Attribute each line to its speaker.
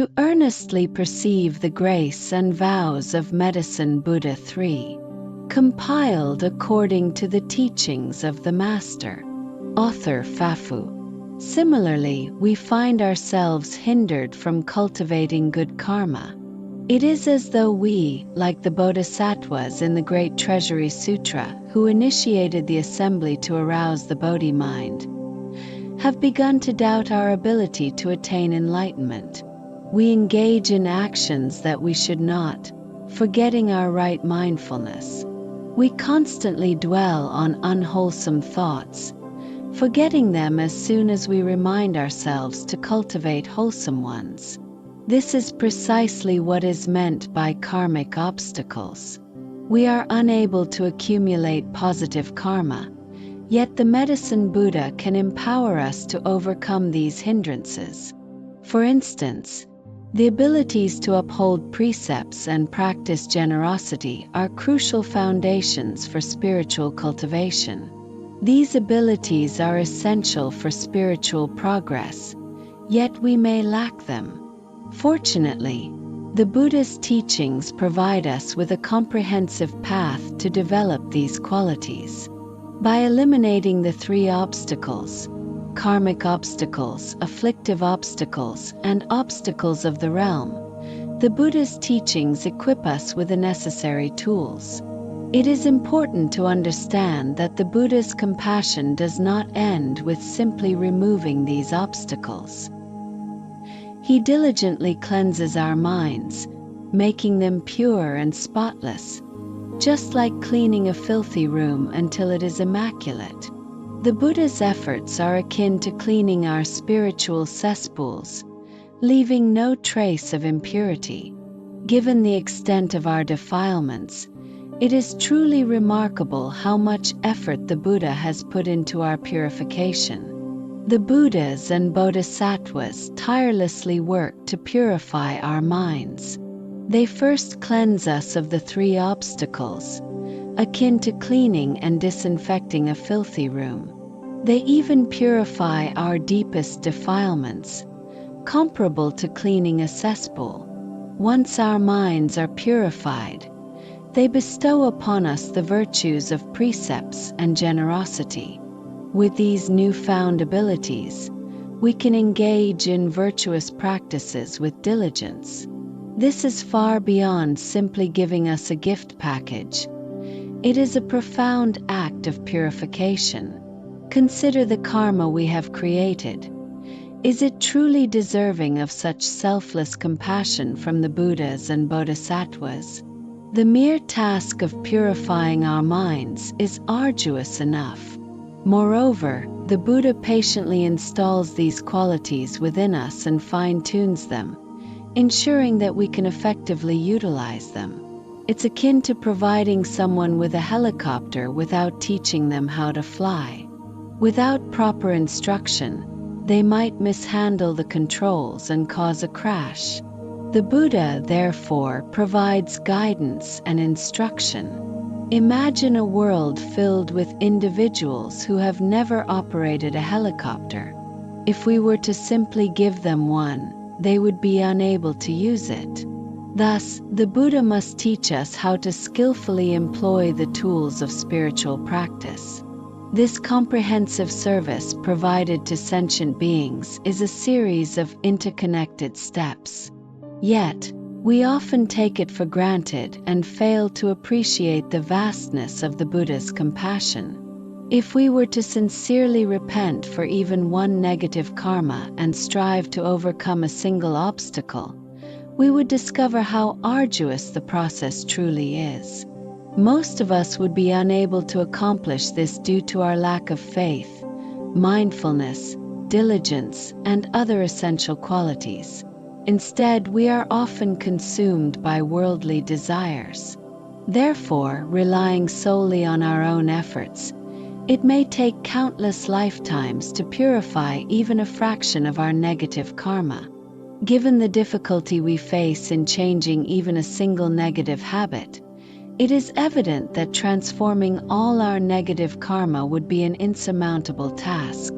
Speaker 1: To earnestly perceive the grace and vows of Medicine Buddha 3, compiled according to the teachings of the Master. Author Fafu. Similarly, we find ourselves hindered from cultivating good karma. It is as though we, like the bodhisattvas in the Great Treasury Sutra, who initiated the assembly to arouse the Bodhi mind, have begun to doubt our ability to attain enlightenment. We engage in actions that we should not, forgetting our right mindfulness. We constantly dwell on unwholesome thoughts, forgetting them as soon as we remind ourselves to cultivate wholesome ones. This is precisely what is meant by karmic obstacles. We are unable to accumulate positive karma, yet the Medicine Buddha can empower us to overcome these hindrances. For instance, the abilities to uphold precepts and practice generosity are crucial foundations for spiritual cultivation. These abilities are essential for spiritual progress, yet we may lack them. Fortunately, the Buddha's teachings provide us with a comprehensive path to develop these qualities. By eliminating the three obstacles, karmic obstacles, afflictive obstacles, and obstacles of the realm, the Buddha's teachings equip us with the necessary tools. It is important to understand that the Buddha's compassion does not end with simply removing these obstacles. He diligently cleanses our minds, making them pure and spotless, just like cleaning a filthy room until it is immaculate. The Buddha's efforts are akin to cleaning our spiritual cesspools, leaving no trace of impurity. Given the extent of our defilements, it is truly remarkable how much effort the Buddha has put into our purification. The Buddhas and bodhisattvas tirelessly work to purify our minds. They first cleanse us of the three obstacles, akin to cleaning and disinfecting a filthy room. They even purify our deepest defilements, comparable to cleaning a cesspool. Once our minds are purified, they bestow upon us the virtues of precepts and generosity. With these newfound abilities, we can engage in virtuous practices with diligence. This is far beyond simply giving us a gift package. It is a profound act of purification. Consider the karma we have created. Is it truly deserving of such selfless compassion from the Buddhas and bodhisattvas? The mere task of purifying our minds is arduous enough. Moreover, the Buddha patiently installs these qualities within us and fine-tunes them, ensuring that we can effectively utilize them. It's akin to providing someone with a helicopter without teaching them how to fly. Without proper instruction, they might mishandle the controls and cause a crash. The Buddha, therefore, provides guidance and instruction. Imagine a world filled with individuals who have never operated a helicopter. If we were to simply give them one, they would be unable to use it. Thus, the Buddha must teach us how to skillfully employ the tools of spiritual practice. This comprehensive service provided to sentient beings is a series of interconnected steps. Yet, we often take it for granted and fail to appreciate the vastness of the Buddha's compassion. If we were to sincerely repent for even one negative karma and strive to overcome a single obstacle, we would discover how arduous the process truly is. Most of us would be unable to accomplish this due to our lack of faith, mindfulness, diligence, and other essential qualities. Instead, we are often consumed by worldly desires. Therefore, relying solely on our own efforts, it may take countless lifetimes to purify even a fraction of our negative karma. Given the difficulty we face in changing even a single negative habit, it is evident that transforming all our negative karma would be an insurmountable task.